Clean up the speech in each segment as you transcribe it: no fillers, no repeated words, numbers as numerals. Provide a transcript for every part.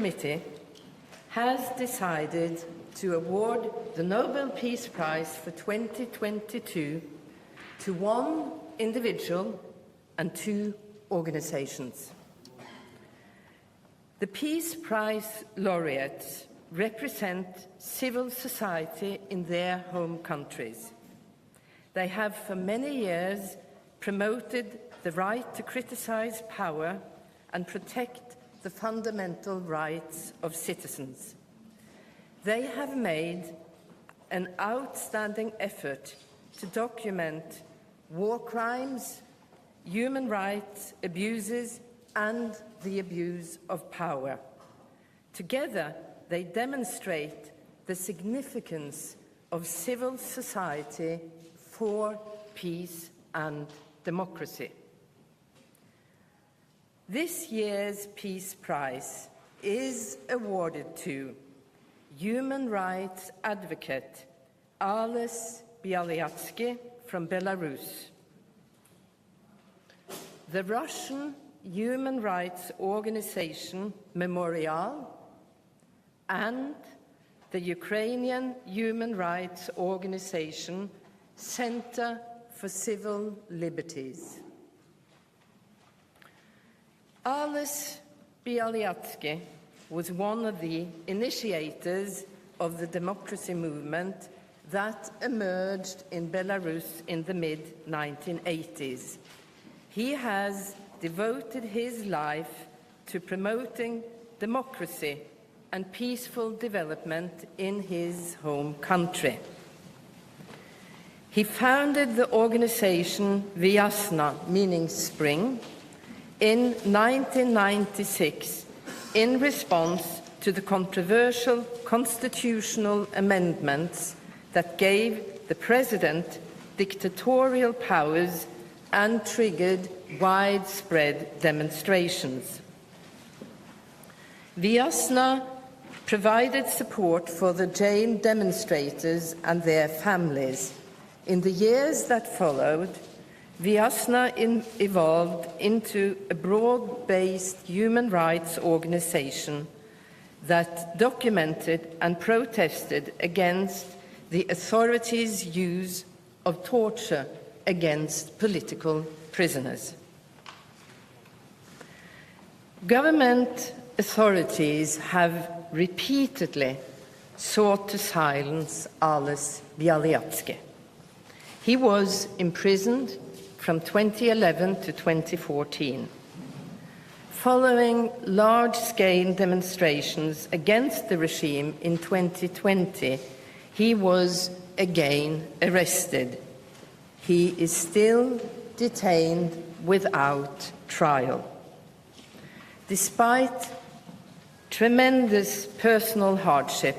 Committee has decided to award the Nobel Peace Prize for 2022 to one individual and two organizations. The Peace Prize laureates represent civil society in their home countries. They have for many years promoted the right to criticize power and protect the fundamental rights of citizens. They have made an outstanding effort to document war crimes, human rights abuses, and the abuse of power. Together, they demonstrate the significance of civil society for peace and democracy. This year's Peace Prize is awarded to human rights advocate Ales Bialyatsky from Belarus, the Russian human rights organization Memorial, and the Ukrainian human rights organization Center for Civil Liberties. Ales Bialyatsky was one of the initiators of the democracy movement that emerged in Belarus in the mid-1980s. He has devoted his life to promoting democracy and peaceful development in his home country. He founded the organization Viasna, meaning spring, in 1996 in response to the controversial constitutional amendments that gave the president dictatorial powers and triggered widespread demonstrations. Viasna provided support for the jailed demonstrators and their families. In the years that followed, Viasna evolved into a broad-based human rights organization that documented and protested against the authorities' use of torture against political prisoners. Government authorities have repeatedly sought to silence Ales Bialyatsky. He was imprisoned from 2011 to 2014. Following large-scale demonstrations against the regime in 2020, he was again arrested. He is still detained without trial. Despite tremendous personal hardship,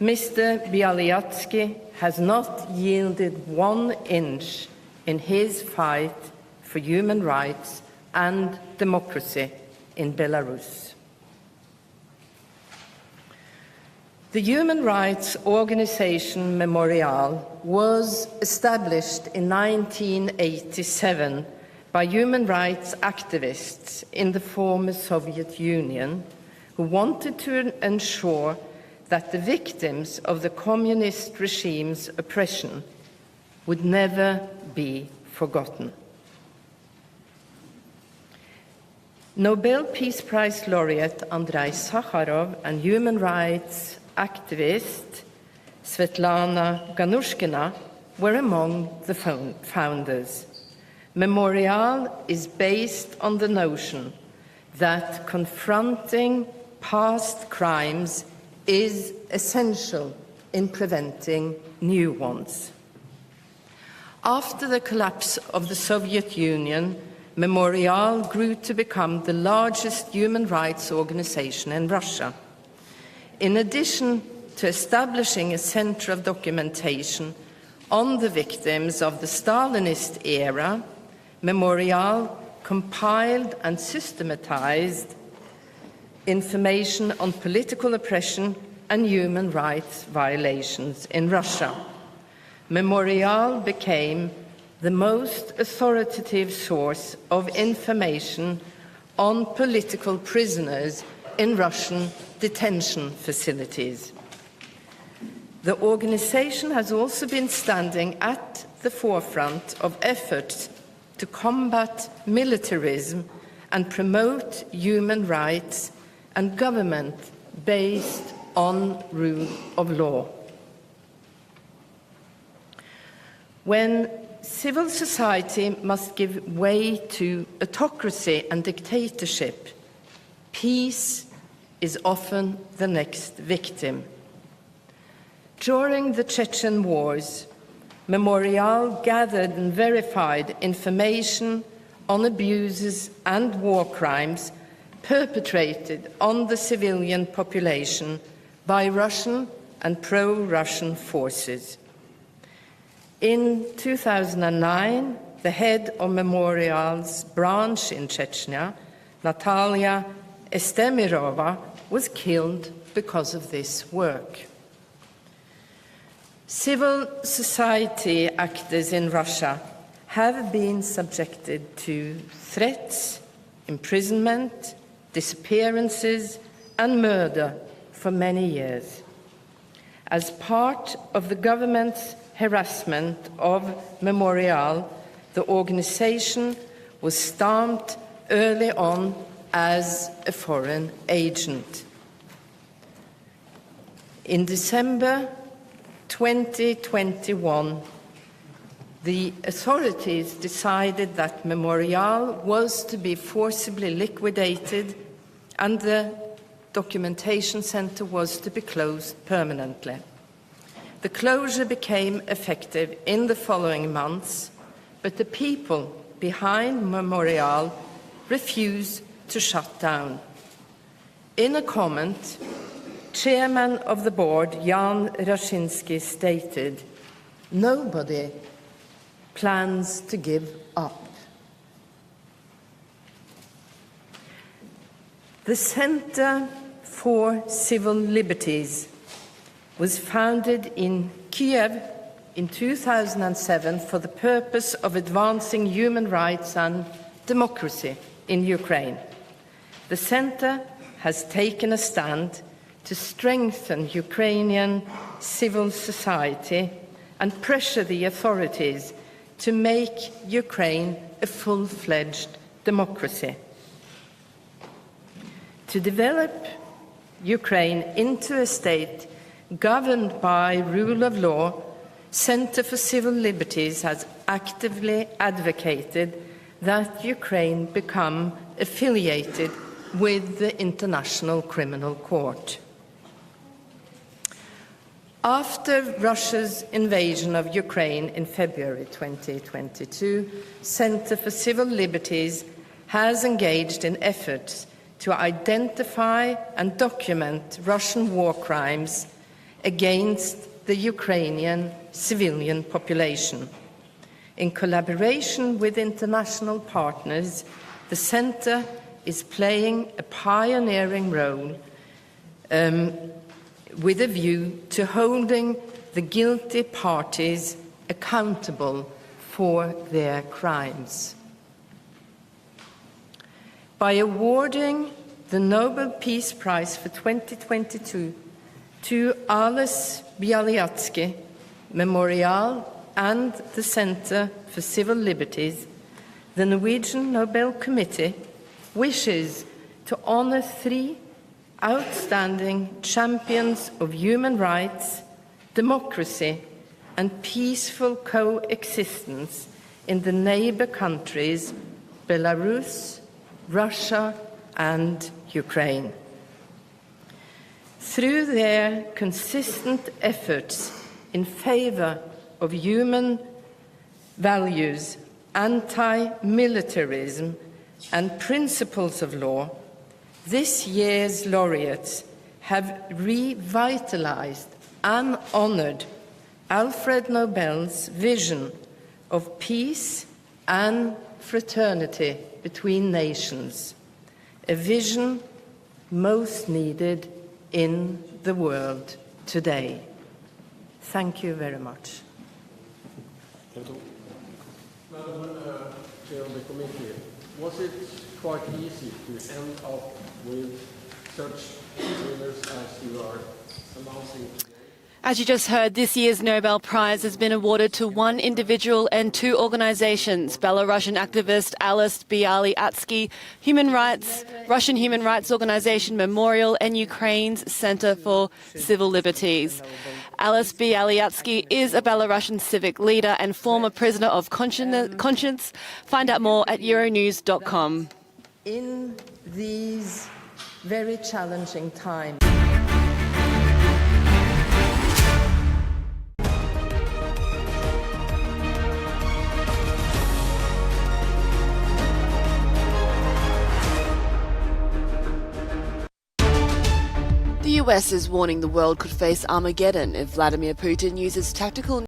Mr. Bialyatsky has not yielded 1 inch in his fight for human rights and democracy in Belarus. The human rights organization Memorial was established in 1987 by human rights activists in the former Soviet Union who wanted to ensure that the victims of the communist regime's oppression would never be forgotten. Nobel Peace Prize laureate Andrei Sakharov and human rights activist Svetlana Ganushkina were among the founders. Memorial is based on the notion that confronting past crimes is essential in preventing new ones. After the collapse of the Soviet Union, Memorial grew to become the largest human rights organization in Russia. In addition to establishing a center of documentation on the victims of the Stalinist era, Memorial compiled and systematized information on political oppression and human rights violations in Russia. Memorial became the most authoritative source of information on political prisoners in Russian detention facilities. The organization has also been standing at the forefront of efforts to combat militarism and promote human rights and government based on rule of law. When civil society must give way to autocracy and dictatorship, peace is often the next victim. During the Chechen wars, Memorial gathered and verified information on abuses and war crimes perpetrated on the civilian population by Russian and pro-Russian forces. In 2009, the head of Memorial's branch in Chechnya, Natalia Estemirova, was killed because of this work. Civil society actors in Russia have been subjected to threats, imprisonment, disappearances, and murder for many years. As part of the government's harassment of Memorial, the organization was stamped early on as a foreign agent. In December 2021, the authorities decided that Memorial was to be forcibly liquidated and the documentation center was to be closed permanently. The closure became effective in the following months, but the people behind Memorial refused to shut down. In a comment, Chairman of the board, Jan Rashinsky, stated, "Nobody plans to give up." The Center for Civil Liberties was founded in Kiev in 2007 for the purpose of advancing human rights and democracy in Ukraine. The center has taken a stand to strengthen Ukrainian civil society and pressure the authorities to make Ukraine a full-fledged democracy. To develop Ukraine into a state governed by rule of law, Center for Civil Liberties has actively advocated that Ukraine become affiliated with the International Criminal Court. After Russia's invasion of Ukraine in February 2022, Center for Civil Liberties has engaged in efforts to identify and document Russian war crimes against the Ukrainian civilian population. In collaboration with international partners, the Center is playing a pioneering role with a view to holding the guilty parties accountable for their crimes. By awarding the Nobel Peace Prize for 2022 to Ales Bialyatsky, Memorial and the Center for Civil Liberties, the Norwegian Nobel Committee wishes to honor 3 outstanding champions of human rights, democracy, and peaceful coexistence in the neighbor countries Belarus, Russia, and Ukraine. Through their consistent efforts in favor of human values, anti-militarism, and principles of law, this year's laureates have revitalized and honored Alfred Nobel's vision of peace and fraternity between nations, a vision most needed in the world today. Thank you very much. Madam Chair of the Committee, was it quite easy to end up with such winners as you are announcing today? As you just heard, this year's Nobel Prize has been awarded to one individual and two organisations, Belarusian activist Alice Bialyatsky, Russian human rights organisation Memorial, and Ukraine's Centre for Civil Liberties. Alice Bialyatsky is a Belarusian civic leader and former prisoner of conscience. Find out more at euronews.com. In these very challenging times, The US is warning the world could face Armageddon if Vladimir Putin uses tactical